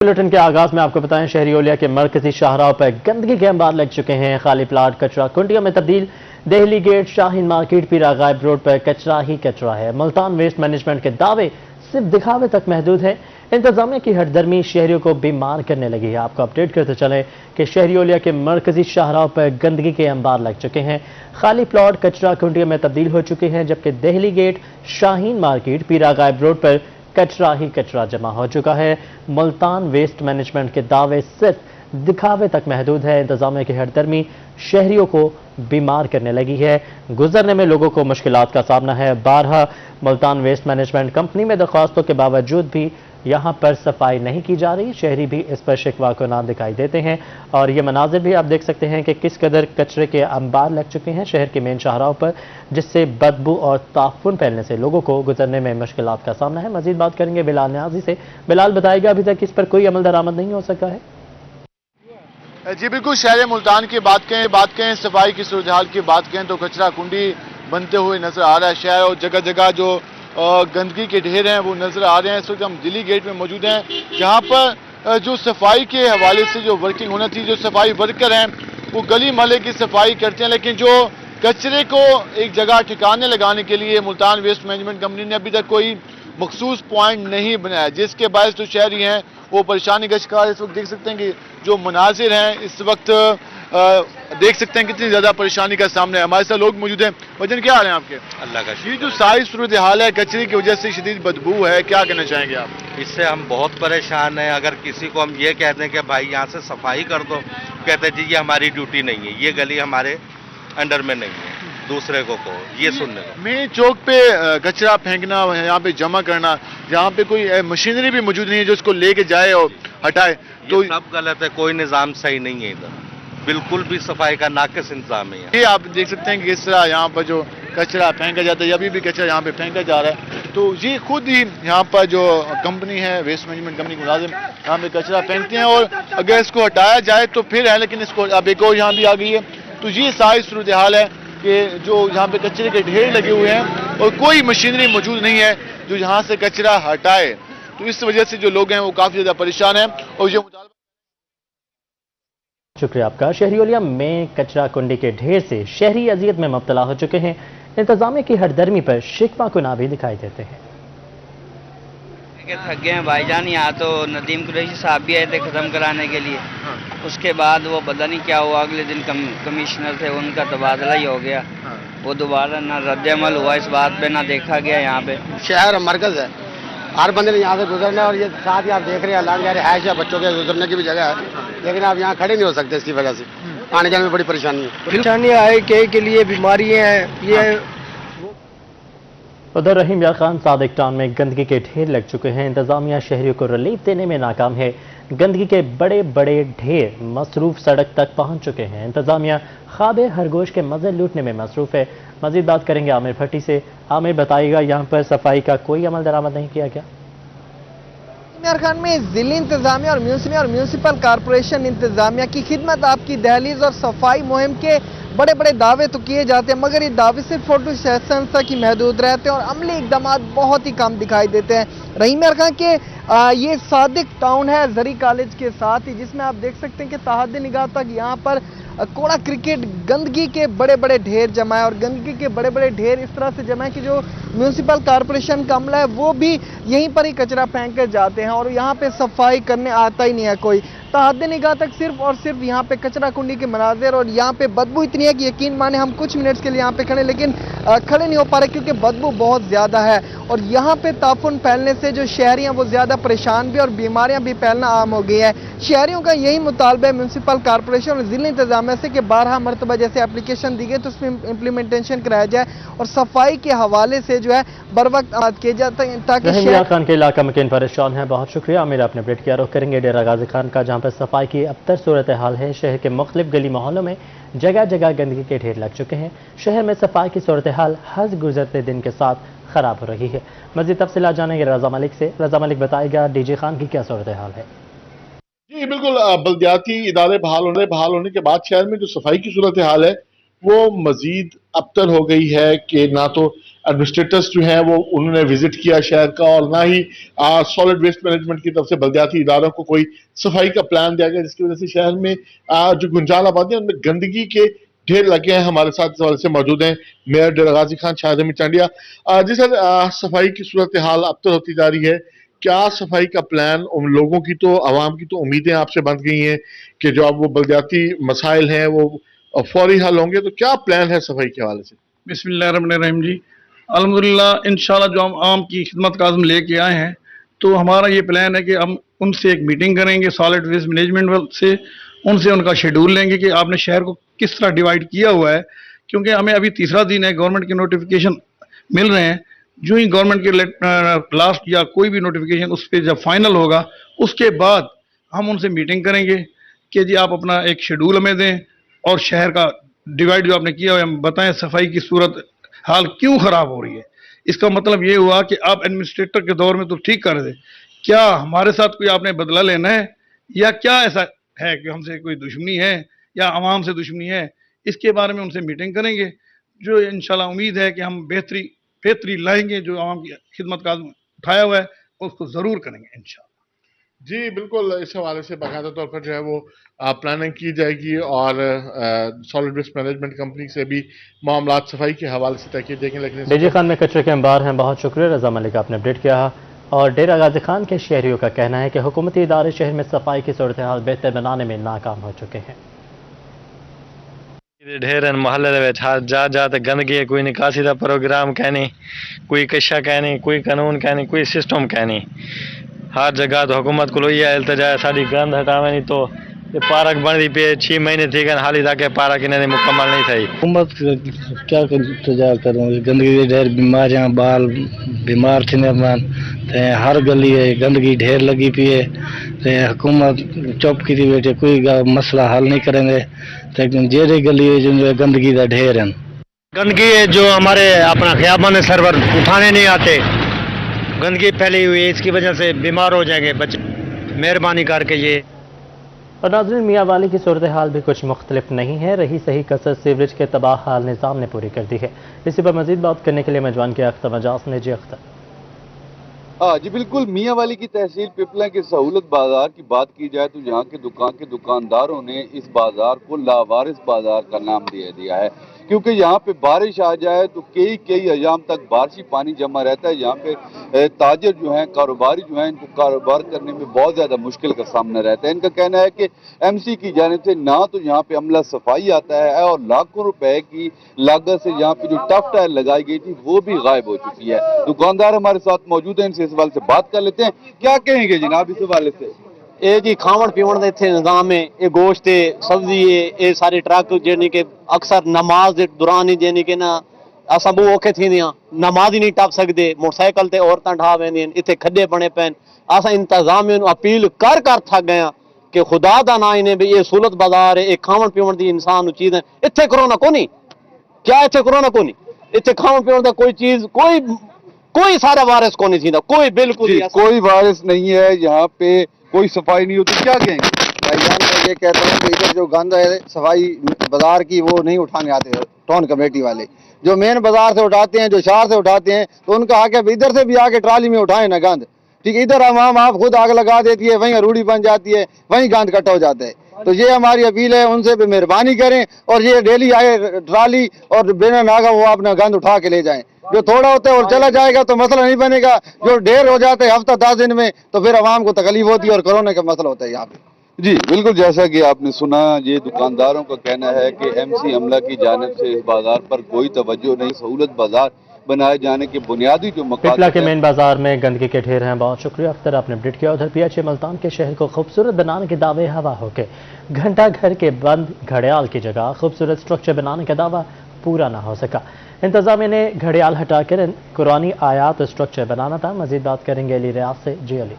Bulletin के आगाज में आपको बताएं, शहरी ओलिया के मरकजी शाहराह पर गंदगी के अंबार लग चुके हैं। खाली प्लाट कचरा कुंडियों में तब्दील। देहली गेट, शाहीन मार्केट, पीरा गायब रोड पर कचरा ही कचरा है। मुल्तान वेस्ट मैनेजमेंट के दावे सिर्फ दिखावे तक महदूद है। इंतजामिया की हठधर्मी शहरियों को बीमार करने लगी है। आपको अपडेट करते चले कि शहरी ओलिया के मरकजी शाहराह पर गंदगी के अंबार लग चुके हैं। खाली प्लॉट कचरा कुंडियों में तब्दील हो चुके हैं, जबकि देहली गेट, शाहीन मार्केट, पीरा गायब रोड पर कचरा ही कचरा जमा हो चुका है। मुल्तान वेस्ट मैनेजमेंट के दावे सिर्फ दिखावे तक महदूद है। इंतजामिया की हठधर्मी शहरियों को बीमार करने लगी है। गुजरने में लोगों को मुश्किलात का सामना है। बारहा मुल्तान वेस्ट मैनेजमेंट कंपनी में दरख्वास्तों के बावजूद भी यहां पर सफाई नहीं की जा रही। शहरी भी इस पर शिकवा को ना दिखाई देते हैं और ये मनाजिर भी आप देख सकते हैं कि किस कदर कचरे के अंबार लग चुके हैं शहर के मेन शाहराहों पर, जिससे बदबू और ताफुन फैलने से लोगों को गुजरने में मुश्किलात का सामना है। मजीद बात करेंगे बिलाल न्याजी से। बिलाल, बताएगा अभी तक इस पर कोई अमल दरामद नहीं हो सका है? जी बिल्कुल, शहर मुल्तान की बात करें सफाई की सूरत हाल की बात करें तो कचरा कुंडी बनते हुए नजर आ रहा है शहर, और जगह जगह जो गंदगी के ढेर हैं वो नजर आ रहे हैं। इस वक्त हम दिल्ली गेट में मौजूद हैं, जहां पर जो सफाई के हवाले से जो वर्किंग होना चाहिए, जो सफाई वर्कर हैं वो गली मोहल्ले की सफाई करते हैं, लेकिन जो कचरे को एक जगह ठिकाने लगाने के लिए मुल्तान वेस्ट मैनेजमेंट कंपनी ने अभी तक कोई मखसूस पॉइंट नहीं बनाया, जिसके बायस जो शहरी हैं वो परेशानी का शिकार। इस वक्त देख सकते हैं कि जो मनाजिर हैं इस वक्त देख सकते हैं कितनी ज्यादा परेशानी का सामना है। हमारे साथ लोग मौजूद हैं। वजन क्या हाल है आपके? अल्लाह का ये जो सारी सूरत हाल है, कचरे की वजह से शदीद बदबू है, क्या कहना चाहेंगे आप? इससे हम बहुत परेशान हैं। अगर किसी को हम ये कहते हैं कि भाई यहाँ से सफाई कर दो, कहते हैं जी ये हमारी ड्यूटी नहीं है, ये गली हमारे अंडर में नहीं है, दूसरे को ये सुनने को। मेन चौक पे कचरा फेंकना, यहाँ पे जमा करना, जहाँ पे कोई मशीनरी भी मौजूद नहीं है जो इसको लेके जाए और हटाए, तो सब गलत है। कोई निज़ाम सही नहीं है इधर, बिल्कुल भी सफाई का नाकिस इंतजाम है। ये आप देख सकते हैं कि किस तरह यहाँ पर जो कचरा फेंका जाता है, अभी भी कचरा यहाँ पे फेंका जा रहा है। तो ये खुद ही यहाँ पर जो कंपनी है वेस्ट मैनेजमेंट कंपनी के मुलाजिम यहाँ पे कचरा फेंकते हैं, और अगर इसको हटाया जाए तो फिर है, लेकिन इसको अब एक और यहाँ भी आ गई है। तो ये सारी सूरत हाल है कि जो यहाँ पे कचरे के ढेर लगे हुए हैं और कोई मशीनरी मौजूद नहीं है जो यहाँ से कचरा हटाए। तो इस वजह से जो लोग हैं वो काफी ज्यादा परेशान हैं। और जो शुक्रिया आपका। शहरी ओलिया में कचरा कुंडी के ढेर से शहरी अजियत में मुब्तला हो चुके हैं। इंतजामिया की हठधर्मी पर शिकवा कुना भी दिखाई देते हैं। थक गए हैं भाईजान। यहाँ तो नदीम कुरैशी साहब भी आए थे खत्म कराने के लिए, उसके बाद वो पता नहीं क्या हुआ, अगले दिन कमिश्नर थे उनका तबादला ही हो गया। वो दोबारा ना रद्द-ए-अमल हुआ इस बात पे, ना देखा गया। यहाँ पे शहर मरकज है, हर बंदे ने यहाँ से गुजरना है, और ये साथ ही आप देख रहे हैं अल्लाह के रिहायश है, बच्चों के गुजरने की भी जगह है, लेकिन आप यहाँ खड़े नहीं हो सकते। इसकी वजह से आने जाने में बड़ी परेशानी है। परेशानी आए के लिए बीमारी है ये। उधर रहीम यार खान सादिक टाउन में गंदगी के ढेर लग चुके हैं। इंतजामिया शहरियों को रिलीफ देने में नाकाम है। गंदगी के बड़े बड़े ढेर मसरूफ सड़क तक पहुंच चुके हैं। इंतजामिया ख्वाब खरगोश के मजे लूटने में मसरूफ है। मजीद बात करेंगे आमिर भट्टी से। आमिर, बताइएगा यहाँ पर सफाई का कोई अमल दरामद नहीं किया गया? यार खान में जिले इंतजामिया और म्यूनसिपल कॉरपोरेशन इंतजामिया की खिदमत आपकी दहलीज और सफाई मुहिम के बड़े बड़े दावे तो किए जाते हैं, मगर ये दावे सिर्फ फोटो सेशन तक ही महदूद रहते हैं और अमली इकदाम बहुत ही कम दिखाई देते हैं। रहीम यार खान के ये सादिक टाउन है जरी कॉलेज के साथ ही, जिसमें आप देख सकते हैं कि तहद निगाह तक यहाँ पर कोड़ा क्रिकेट गंदगी के बड़े बड़े ढेर जमा है, और गंदगी के बड़े बड़े ढेर इस तरह से जमा है कि जो म्यूनसिपल कॉरपोरेशन का अमला है वो भी यहीं पर ही कचरा फेंक कर जाते हैं, और यहाँ पे सफाई करने आता ही नहीं है कोई। तहद निगाह तक सिर्फ और सिर्फ यहाँ पे कचरा कुंडी के मनाजिर, और यहाँ पे बदबू इतनी है कि यकीन माने हम कुछ मिनट्स के लिए यहाँ पे खड़े, लेकिन खड़े नहीं हो पा रहे क्योंकि बदबू बहुत ज्यादा है। और यहाँ पे ताफुन फैलने से जो शहरी हैं वो ज्यादा परेशान भी और बीमारियां भी फैलना आम हो गई है। शहरियों का यही मुतालबा है म्यूनसिपल कॉरपोरेशन और जिला इंतजामिया से कि 12 मरतबा जैसे एप्लीकेशन दी गई तो उसमें इम्प्लीमेंटेशन कराया जाए और सफाई के हवाले से जो है बर वक्त किया जाता है, ताकि रहीम खान के इलाका में किन परेशान है। बहुत शुक्रिया आमिर, आपने अपडेट किया। रुख करेंगे डेरा गाजी खान का, जहाँ पर सफाई की अबतर सूरत हाल है। शहर के मुख्तलिफ गली मोहल्लों में जगह जगह गंदगी के ढेर लग चुके हैं। शहर में सफाई की सूरत हाल हर गुजरते दिन के साथ खराब हो रही है। मजीद तफसीलात जानेंगे रजा मलिक से। रजा मलिक, बताएगा डीजे खान की क्या सूरत हाल है? जी बिल्कुल, बल्दियाती इदारे बहाल होने के बाद शहर में जो सफाई की सूरत हाल है वो मजीद अबतर हो गई है कि ना तो एडमिनिस्ट्रेटर्स जो हैं वो उन्होंने विजिट किया शहर का, और ना ही सॉलिड वेस्ट मैनेजमेंट की तरफ से बल्दियाती इदारों को कोई सफाई का प्लान दिया गया, जिसकी वजह से शहर में जो गुंजाल आबादी है उनमें गंदगी के ढेर लगे हैं। हमारे साथ इस हवाले से मौजूद हैं मेयर डेरा गाजी खान शाहिद अमीर चांडिया। जी सर, सफाई की सूरत हाल अब तो होती जा रही है, क्या सफाई का प्लान, उन लोगों की तो आवाम की तो उम्मीदें आपसे बंध गई हैं कि जो अब वो बल्दियाती मसाइल हैं वो फौरी हल होंगे, तो क्या प्लान है सफाई के हवाले से? बिस्मिल्लाहिर्रहमानिर्रहीम जी, अल्हम्दुलिल्लाह इंशाल्लाह जो हम आम की खिदमत का आज़म लेके आए हैं, तो हमारा ये प्लान है कि हम उनसे एक मीटिंग करेंगे सॉलिड वेस्ट मैनेजमेंट से, उनसे उनका शेड्यूल लेंगे कि आपने शहर को किस तरह डिवाइड किया हुआ है, क्योंकि हमें अभी तीसरा दिन है, गवर्नमेंट के नोटिफिकेशन मिल रहे हैं। जो ही गवर्नमेंट के लास्ट या कोई भी नोटिफिकेशन उस पर जब फाइनल होगा, उसके बाद हम उनसे मीटिंग करेंगे कि जी आप अपना एक शेड्यूल हमें दें और शहर का डिवाइड जो आपने किया हुआ है हम बताएं, सफाई की सूरत हाल क्यों ख़राब हो रही है। इसका मतलब ये हुआ कि आप एडमिनिस्ट्रेटर के दौर में तो ठीक कर दे, क्या हमारे साथ कोई आपने बदला लेना है, या क्या ऐसा है कि हमसे कोई दुश्मनी है या आवाम से दुश्मनी है। इसके बारे में उनसे मीटिंग करेंगे, जो इंशाल्लाह उम्मीद है कि हम बेहतरी लाएंगे, जो आवाम की खिदमत का उठाया हुआ है उसको ज़रूर करेंगे इंशाल्लाह। जी बिल्कुल, इस हवाले से बाकायदा तौर पर जो है वो प्लानिंग की जाएगी, और सॉलिड वेस्ट मैनेजमेंट कंपनी से भी मामलात सफाई के हवाले से तय किए जाएंगे। लेकिन डीजी खान में कचरे के अंबार हैं। बहुत शुक्रिया रजा मलिक, आपने अपडेट किया। और डेरा गाजी खान के शहरियों का कहना है कि हुकूमती इदारे शहर में सफाई की सूरत हाल बेहतर बनाने में नाकाम हो चुके हैं। ढेर महल्ले जा गंदगी है, कोई निकासी का प्रोग्राम कहनी, कोई कशा कहनी, कोई कानून कहनी, कोई सिस्टम कहनी। हर जगह तो हुकूमत को ये इल्तजा है साड़ी गंद हटावे, नहीं तो ये पार्क बन रही पे 6 महीने थी गए, हाली तक पार्क इन्हें मुकम्मल नहीं थी। हुकूमत क्या इल्तजा करूँ, गंदगी ढेर, बीमारियाँ, बाल बीमार थे मन, हर गली है गंदगी ढेर लगी पी है। हुकूमत चुप की बैठे, कोई मसला हल नहीं करेंगे, लेकिन जेरी गली है जो गंदगी का ढेर है। गंदगी है जो हमारे अपना खियाबन सर्वर उठाने नहीं आते, गंदगी फैली हुई है, इसकी वजह से बीमार हो जाएंगे बच्चे, मेहरबानी करके ये। और नाज़रीन, मियाँ वाली की सूरत हाल भी कुछ मुख्तलिफ नहीं है, रही सही कसर सीवरेज के तबाह हाल निज़ाम ने पूरी कर दी है। इसी पर मजीद बात करने के लिए मेजबान के अख्तर मजाज ने। जी अख्तर। जी बिल्कुल, मियाँ वाली की तहसील पिपला के सहूलत बाजार की बात की जाए तो यहाँ के दुकानदारों ने इस बाजार को लावारिस बाजार का नाम दे दिया है, क्योंकि यहाँ पे बारिश आ जाए तो कई अयाम तक बारिशी पानी जमा रहता है। यहाँ पे ताजर जो हैं, कारोबारी जो हैं, इनको कारोबार करने में बहुत ज़्यादा मुश्किल का सामना रहता है। इनका कहना है कि MC की जानिब से ना तो यहाँ पे अमला सफाई आता है, और लाखों रुपए की लागत से यहाँ पे जो टफ टाइल लगाई गई थी वो भी गायब हो चुकी है। दुकानदार हमारे साथ मौजूद हैं, इनसे इस हवाले से बात कर लेते हैं। क्या कहेंगे जनाब इस हवाले से? ਇਹ ਜੀ ਖਾਵਣ ਪੀਵਣ ਦਾ ਇੱਥੇ ਨਿਜ਼ਾਮ ਹੈ, ਇਹ ਗੋਸ਼ਤ ਹੈ, ਸਬਜ਼ੀ ਹੈ, ਇਹ ਸਾਰੇ ਟਰੱਕ ਜਿਹੜੀ ਕਿ ਅਕਸਰ ਨਮਾਜ਼ ਦੇ ਦੌਰਾਨ ਹੀ ਜਾਨੀ ਕਿ ਨਾ ਅਸਾਂ ਬਹੁਤ ਔਖੇ ਥੀਂਦੀਆਂ, ਨਮਾਜ਼ ਹੀ ਨਹੀਂ ਟੱਪ ਸਕਦੇ, ਮੋਟਰਸਾਈਕਲ ਤੇ ਔਰਤਾਂ ਢਾ ਪੈਂਦੀਆਂ, ਇੱਥੇ ਖੱਡੇ ਬਣੇ ਪੈਣ। ਅਸਾਂ ਇੰਤਜ਼ਾਮੀਆਂ ਨੂੰ ਅਪੀਲ ਕਰ ਥੱਕ ਗਏ ਹਾਂ ਕਿ ਖੁਦਾ ਦਾ ਨਾਂ ਇਹਨੇ ਵੀ ਇਹ ਸਹੂਲਤ ਬਾਜ਼ਾਰ ਹੈ, ਇਹ ਖਾਵਣ ਪੀਵਣ ਦੀ ਇਨਸਾਨ ਨੂੰ ਚੀਜ਼ ਹੈ, ਇੱਥੇ ਕਰੋਨਾ ਕੋਨੀ, ਕਿਆ ਇੱਥੇ ਕਰੋਨਾ ਕੋਨੀ, ਇੱਥੇ ਖਾਵਣ ਪੀਵਣ ਦਾ ਕੋਈ ਚੀਜ਼ कोई सारा वायरस को नहीं थी, कोई बिल्कुल कोई वायरस नहीं है, यहाँ पे कोई सफाई नहीं होती। क्या कहेंगे भाईजान? मैं ये कहता हूँ कि इधर जो गंद है सफाई बाजार की वो नहीं उठाने आते टाउन कमेटी वाले, जो मेन बाजार से उठाते हैं, जो शहर से उठाते हैं, तो उनका आके इधर से भी आके ट्राली में उठाए ना गंद। ठीक है, इधर आवाम आप खुद आग लगा देती है, वहीं रूढ़ी बन जाती है, वहीं गंद इकट्ठा हो जाता है। तो ये हमारी अपील है, उनसे भी मेहरबानी करें और ये डेली आए ट्राली और बिना नागा वो अपना गंद उठा के ले जाएं। जो थोड़ा होता है और चला जाएगा तो मसला नहीं बनेगा, जो ढेर हो जाता है हफ्ता 10 दिन में तो फिर आवाम को तकलीफ होती है और कोरोना का मसला होता है यहाँ पे। जी बिल्कुल, जैसा कि आपने सुना, ये दुकानदारों का कहना है कि MC अमला की जानिब से इस बाजार पर कोई तवज्जो नहीं, सहूलत बाजार बनाए जाने के बुनियादी जो मकासद पिपला के मेन बाजार में गंदगी के ढेर हैं। बहुत शुक्रिया अख्तर, आपने अपडेट किया। उधर PHA मुल्तान के शहर को खूबसूरत बनाने के दावे हवा हो गए। घंटा घर के बंद घड़ियाल की जगह खूबसूरत स्ट्रक्चर बनाने का दावा पूरा ना हो सका। इंतजामिया ने घड़ियाल हटाकर कुरानी आयात स्ट्रक्चर बनाना था। मजीद बात करेंगे अली रियाज से। जी अली।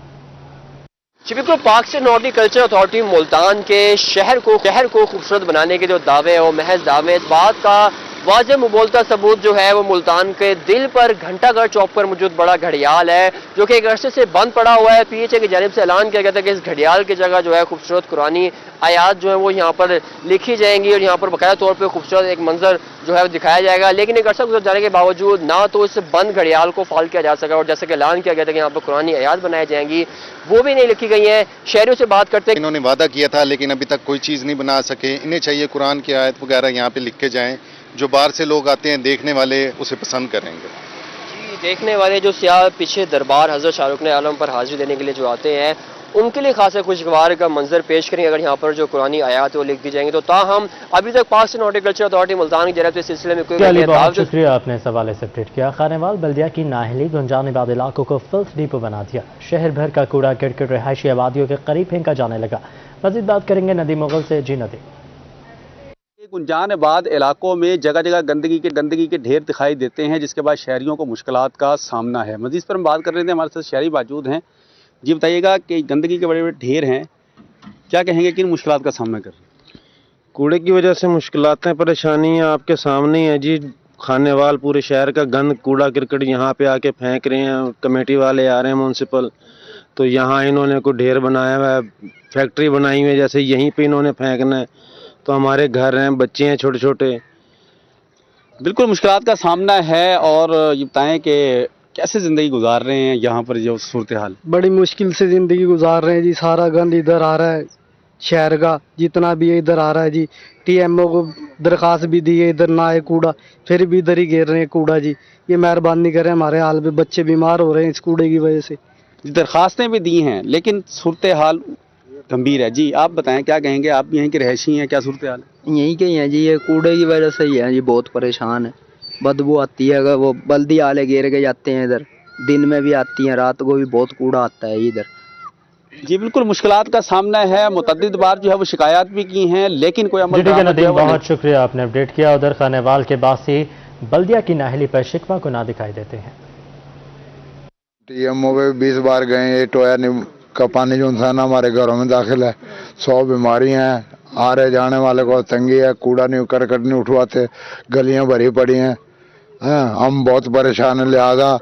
बिल्कुल, पाकिस्तान हॉर्टिकल्चर अथॉरिटी मुल्तान के शहर को खूबसूरत बनाने के जो दावे हैं वो महज दावे, इस बात का واضح मुबोलता सबूत जो है वो मुल्तान के दिल पर घंटाघर चौक पर मौजूद बड़ा घड़ियाल है, जो कि एक अरसे से बंद पड़ा हुआ है। पीएचए की जानिब से ऐलान किया गया था कि इस घड़ियाल की जगह जो है खूबसूरत कुरानी आयात जो है वो यहाँ पर लिखी जाएंगी और यहाँ पर बाकायदा तौर पर खूबसूरत एक मंजर जो है वो दिखाया जाएगा। लेकिन एक अरसा गुजर जाने के बावजूद ना तो इस बंद घड़ियाल को फाल किया जा सका और जैसे कि ऐलान किया गया था कि यहाँ पर कुरानी आयात बनाई जाएंगी, वो भी नहीं लिखी गई हैं। शहरियों से बात करते हैं, इन्होंने वादा किया था लेकिन अभी तक कोई चीज़ नहीं बना सके। इन्हें चाहिए कुरान की आयत वगैरह यहाँ पे लिख के जाएं, जो बाहर से लोग आते हैं देखने वाले उसे पसंद करेंगे। देखने वाले जो सियाह पीछे दरबार हजरत शाहरुख ने आलम पर हाजिरी देने के लिए जो आते हैं, उनके लिए खासा खुशगवार का मंजर पेश करेंगे अगर यहाँ पर जो कुरानी आयात वो लिख दी जाएंगी। तो ताहम अभी तक पाक स्टेट हॉर्टिकल्चर अथॉरिटी मुल्तान की जरिए इस सिलसिले में कोई बहुत शुक्रिया, आपने इस हवाले से अपडेट किया। खानेवाल बल्दिया की नाहली गुंजानेबाद इलाकों को फिल्थ डिपो बना दिया। शहर भर का कूड़ा गिरगिट रिहायशी आबादियों के करीब फेंका जाने लगा। मजीद बात करेंगे नदीम मुगल से। जी नदीम। गुंजानाबाद इलाकों में जगह जगह गंदगी के ढेर दिखाई देते हैं, जिसके बाद शहरियों को मुश्किलात का सामना है। मजीद पर हम बात कर रहे थे, हमारे साथ शहरी मौजूद हैं। जी बताइएगा कि गंदगी के बड़े बड़े ढेर हैं, क्या कहेंगे, किन मुश्किलात का सामना कर रहे हैं? कूड़े की वजह से मुश्किलातें परेशानियाँ आपके सामने हैं जी। खानेवाल पूरे शहर का गंद कूड़ा क्रिकेट यहाँ पे आके फेंक रहे हैं। कमेटी वाले आ रहे हैं म्यूनसिपल, तो यहाँ इन्होंने कोई ढेर बनाया हुआ है, फैक्ट्री बनाई हुई है, जैसे यहीं पे इन्होंने फेंकना है। तो हमारे घर हैं, बच्चे हैं छोटे छोटे, बिल्कुल मुश्किलात का सामना है। और ये बताएं कि कैसे ज़िंदगी गुजार रहे हैं यहाँ पर, जो सूरत हाल? बड़ी मुश्किल से ज़िंदगी गुजार रहे हैं जी। सारा गंद इधर आ रहा है, शहर का जितना भी है इधर आ रहा है जी। टीएमओ को दरख्वास्त भी दी है, इधर ना आए कूड़ा, फिर भी इधर ही घेर रहे हैं कूड़ा जी। ये मेहरबानी करें, हमारे हाल पे बच्चे बीमार हो रहे हैं इस कूड़े की वजह से। दरख्वास्तें भी दी हैं लेकिन सूरत हाल गंभीर है जी। आप बताएं, क्या कहेंगे, आप यहीं के रहायशी हैं, क्या सूरत हाल है? यहीं के ही हैं जी, ये कूड़े की वजह से ही है जी, बहुत परेशान है। बदबू आती है, अगर वो बल्दी आले घेर के जाते हैं इधर, दिन में भी आती हैं, रात को भी बहुत कूड़ा आता है इधर जी। बिल्कुल मुश्किलात का सामना है। मुतअद्दिद बार जो है वो शिकायत भी की हैं लेकिन कोई अमल नदीम, बहुत शुक्रिया, आपने अपडेट किया। उधर खानेवाल के बासी बल्दिया की नाहली पर शिकवा को ना दिखाई देते हैं। टीएमओ पे 20 बार गए, ये टोया का पानी जो था ना हमारे घरों में दाखिल है। 100 बीमारियां हैं, आ रहे जाने वाले को तंगी है, कूड़ा नहीं करकट नहीं उठवाते, गलियां भरी पड़ी हैं। हम बहुत परेशान हैं, लिहाजा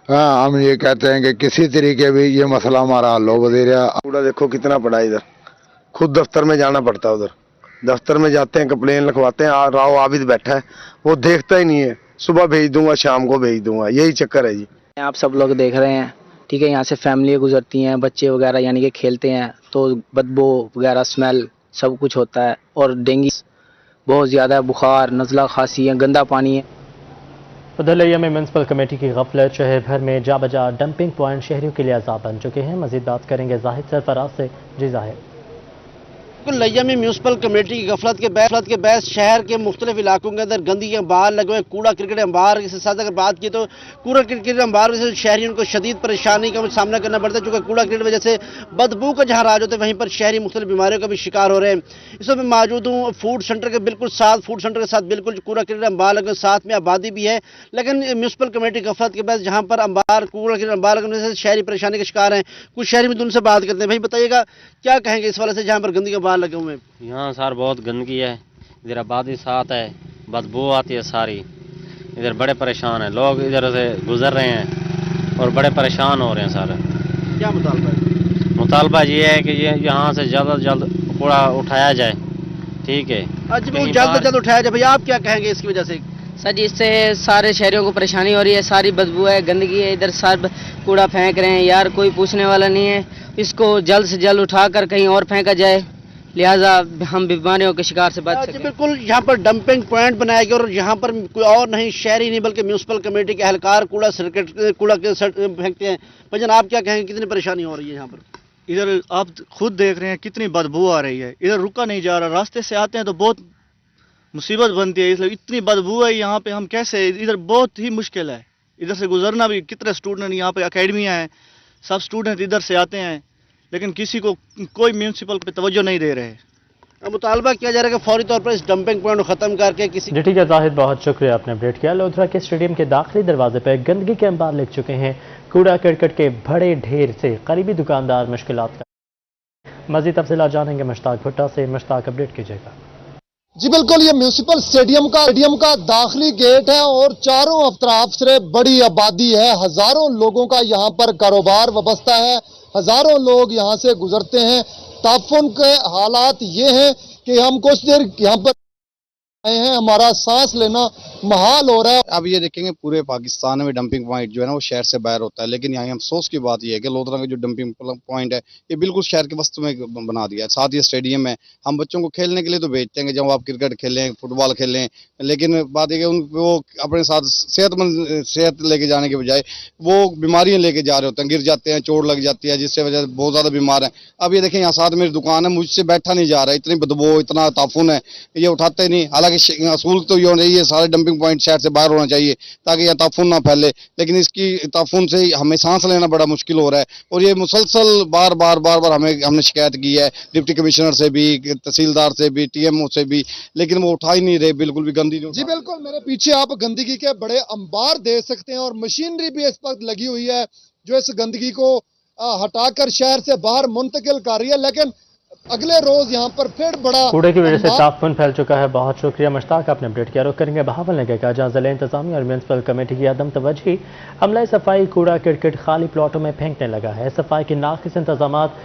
हम ये कहते हैं कि किसी तरीके भी ये मसला हमारा हल हो। वजीर कूड़ा देखो कितना पड़ा इधर, खुद दफ्तर में जाना पड़ता है। उधर दफ्तर में जाते हैं, कंप्लेन लिखवाते हैं, राव आबिद बैठा है, वो देखता ही नहीं है। सुबह भेज दूंगा, शाम को भेज दूंगा, यही चक्कर है जी। आप सब लोग देख रहे हैं, ठीक है, यहाँ से फैमिली गुजरती हैं, बच्चे वगैरह यानी कि खेलते हैं, तो बदबू वगैरह स्मेल सब कुछ होता है। और डेंगू बहुत ज़्यादा है, बुखार, नज़ला, खांसी है, गंदा पानी है। उधर लिया में म्यूनसिपल कमेटी की गफलत, शहर भर में जा बजा डंपिंग पॉइंट शहरियों के लिए अजाब बन चुके हैं। मजीद बात करेंगे जाहिद सरफराज से। जी जाहिद। लिया में म्यूनसिपल कमेटी की गफलत के बहस शहर के मुख्तलिफ इलाकों के अंदर गंदगी के अंबार लगे हुए, कूड़ा क्रिकेट अंबार के साथ अगर बात की तो कूड़ा क्रिकेट अंबार से शहरियों को शदीद परेशानी का सामना करना पड़ता है, चूँकि कूड़ा क्रिकेट वजह से बदबू का जहाँ राज होता है, वहीं पर शहरी मुख्तलिफ बीमारियों का भी शिकार हो रहे हैं। इस वक्त मैं मौजूद हूँ फूड सेंटर के बिल्कुल साथ, फूड सेंटर के साथ बिल्कुल कूड़ा क्रिकेट अंबार लगे, साथ में आबादी भी है, लेकिन म्यूनसिपल कमेटी की गफलत के बाद जहाँ पर अंबार कूड़ा क्रिकेट अंबार लगने से शहरी परेशानी के शिकार हैं। कुछ शहरी में उनसे बात करते हैं। भाई बताइएगा, क्या कहेंगे इस वाले से जहाँ पर गंदगी अंबार लगे हुए हैं? यहाँ सर बहुत गंदगी है, इधर आबादी साथ है, बदबू आती है सारी, इधर बड़े परेशान हैं लोग, इधर से गुजर रहे हैं और बड़े परेशान हो रहे हैं सर। क्या मुतालबा है? मुतालबा ये है कि ये यहाँ से जल्द जल्द कूड़ा उठाया जाए, ठीक है, जल्द जल्द उठाया जाए। भैया आप क्या कहेंगे इसकी वजह से? सर जी, इससे सारे शहरियों को परेशानी हो रही है, सारी बदबू है, गंदगी है, इधर सब कूड़ा फेंक रहे हैं यार, कोई पूछने वाला नहीं है। इसको जल्द से जल्द उठाकर कहीं और फेंका जाए, लिहाजा हम बीमारियों के शिकार से बच सकें। बिल्कुल, यहाँ पर डंपिंग पॉइंट बनाया गया और यहाँ पर कोई और नहीं, शहरी नहीं बल्कि म्यूनसिपल कमेटी के एहलकार कूड़ा फेंकते हैं। भजन आप क्या कहेंगे, कितनी परेशानी हो रही है यहाँ पर? इधर आप खुद देख रहे हैं कितनी बदबू आ रही है, इधर रुका नहीं जा रहा, रास्ते से आते हैं तो बहुत मुसीबत बनती है, इसलिए इतनी बदबू है यहाँ पे, हम कैसे, इधर बहुत ही मुश्किल है इधर से गुजरना भी। कितने स्टूडेंट यहाँ पे अकेडमियाँ हैं, सब स्टूडेंट इधर से आते हैं, लेकिन किसी को कोई म्यूनसिपल पे तवज्जो नहीं दे रहे। मुतालबा किया जा रहा है कि फौरी तौर पर इस डंपिंग पॉइंट को खत्म करके किसी। जी ठीक है जाहिद, बहुत शुक्रिया, आपने अपडेट किया। लोधरा के स्टेडियम के दाखिली दरवाजे पर गंदगी के अंबार लग चुके हैं, कूड़ा करकट के बड़े ढेर से करीबी दुकानदार मुश्किलात का। मजीद तफसीलात जानेंगे मुश्ताक भुट्टा से। मुश्ताक, अपडेट कीजिएगा। जी बिल्कुल, ये म्यूनिसिपल स्टेडियम का दाखिली गेट है और चारों अतराफ से बड़ी आबादी है। हजारों लोगों का यहाँ पर कारोबार वाबस्ता है, हजारों लोग यहाँ से गुजरते हैं। ताफुन के हालात ये हैं कि हम कुछ देर यहाँ पर आए हैं, हमारा सांस लेना महाल हो रहा है। अब ये देखेंगे पूरे पाकिस्तान में डंपिंग पॉइंट जो है ना वो शहर से बाहर होता है, लेकिन यहाँ अफसोस की बात ये है कि लोधरा का जो डंपिंग पॉइंट है ये बिल्कुल शहर के वस्त में बना दिया है। साथ ही स्टेडियम है, हम बच्चों को खेलने के लिए तो भेजते हैं कि जब आप क्रिकेट खेलें, फुटबॉल खेलें, लेकिन बात है कि वो अपने साथ सेहत लेके जाने के बजाय वो बीमारियां लेके जा रहे होते हैं, गिर जाते हैं, चोट लग जाती है, जिससे वजह से बहुत ज़्यादा बीमार हैं। अब ये देखें यहाँ साथ मेरी दुकान है, मुझसे बैठा नहीं जा रहा, इतनी बदबू, इतना ताफुन है, ये उठाते नहीं। हालांकि असूल तो ये होना चाहिए सारे डंपिंग पॉइंट शहर से बाहर होना चाहिए ताकि यह ताफुन ना फैले, लेकिन इसकी ताफुन से हमें सांस लेना बड़ा मुश्किल हो रहा है। और ये मुसलसल बार बार हमने शिकायत की है डिप्टी कमिश्नर से भी, तहसीलदार से भी, TMO से भी, लेकिन वो उठा ही नहीं रहे, बिल्कुल भी गंदी नहीं। जी बिल्कुल, मेरे पीछे आप गंदगी के बड़े अंबार देख सकते हैं और मशीनरी भी इस वक्त लगी हुई है जो इस गंदगी को हटाकर शहर से बाहर मुंतकिल कर रही है, लेकिन अगले रोज यहाँ पर फिर बड़ा कूड़े की वजह से ताफुन फैल चुका है। बहुत शुक्रिया मुश्ताक, आपने अपडेट किया। रुख करेंगे बहावल नगर का, जहाँ ज़िला इंतजामिया और म्यूनसिपल कमेटी की अदम तवज्जी अमला सफाई कूड़ा किरकट खाली प्लॉटों में फेंकने लगा है। सफाई के नाक़िस इंतजामात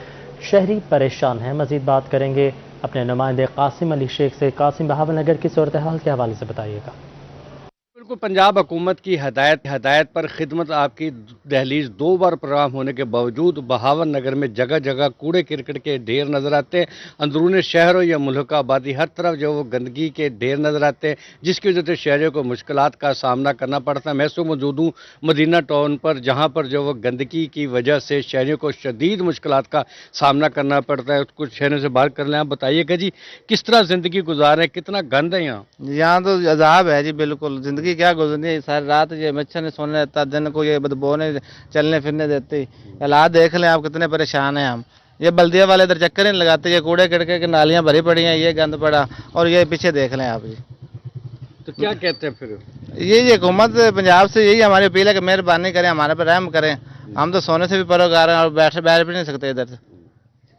शहरी परेशान हैं। मजीद बात करेंगे अपने नुमाइंदे कासिम अली शेख से। कासिम, बहावल नगर की सूरत हाल के हवाले से बताइएगा। बिल्कुल, पंजाब हुकूमत की हदायत पर खिदमत आपकी दहलीज 2 बार प्रोग्राम होने के बावजूद बहावल नगर में जगह जगह कूड़े किरकट के ढेर नज़र आते हैं। अंदरून शहरों या मुल्क आबादी हर तरफ जो वो गंदगी के ढेर नज़र आते हैं, जिसकी वजह से शहरियों को मुश्किलात का सामना करना पड़ता है। मैं तो मौजूद हूँ मदीना टाउन पर, जहाँ पर जो वो गंदगी की वजह से शहरियों को शदीद मुश्किलात का सामना करना पड़ता है। कुछ शहरों से बात कर लें, आप बताइएगा जी किस तरह ज़िंदगी गुजारें, कितना गंद है यहाँ? यहाँ तो अजाब है जी, बिल्कुल ज़िंदगी क्या गुजरनी है। सारी रात ये मच्छर नहीं सोने देता, दिन को ये बदबू नहीं चलने फिरने देती। हालात देख लें आप, कितने परेशान हैं हम। ये बल्दिया वाले इधर चक्कर नहीं लगाते, ये कूड़े किड़के की नालियाँ भरी पड़ी हैं, ये गंद पड़ा, और ये पीछे देख लें आप जी। तो क्या कहते हैं फिर? ये हुकूमत पंजाब से यही हमारी अपील है कि मेहरबानी करें, हमारे पर रहम करें। हम तो सोने से भी परोगार हैं और बैठ भी नहीं सकते इधर से।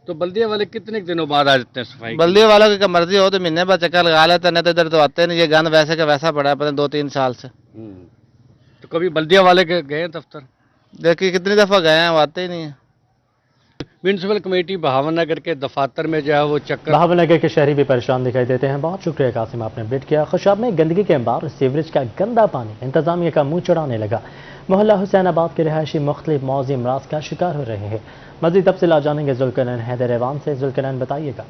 तो बल्दिया वाले कितने दिनों बाद आ जाते हैं सफाई? बल्दिया वालों की मर्जी हो तो महीने बाद चक्कर लगा लेते, नहीं तो इधर तो आते नहीं। ये गंद वैसे का वैसा पड़ा है, पता 2-3 साल से। तो कभी बल्दिया वाले गए दफ्तर? देखिए कितनी दफा गए हैं, वो आते ही नहीं है। म्यूनसिपल कमेटी बहावल नगर के दफातर में जो है वो चक्कर। बहावल नगर के शहरी भी परेशान दिखाई देते हैं। बहुत शुक्रिया कासिम, आपने अपडेट किया। खुशाब में गंदगी के अंबार, सीवरेज का गंदा पानी इंतजामिया का मुंह चढ़ाने लगा। मोहल्ला हुसैनाबाद के रहायशी मुख्तलिफ मौजी अमराज का शिकार हो रहे हैं। मज़ीद तफसीलात जानेंगे जुल्करनैन हैदर ऐवान से। जुल्करनैन, बताइएगा।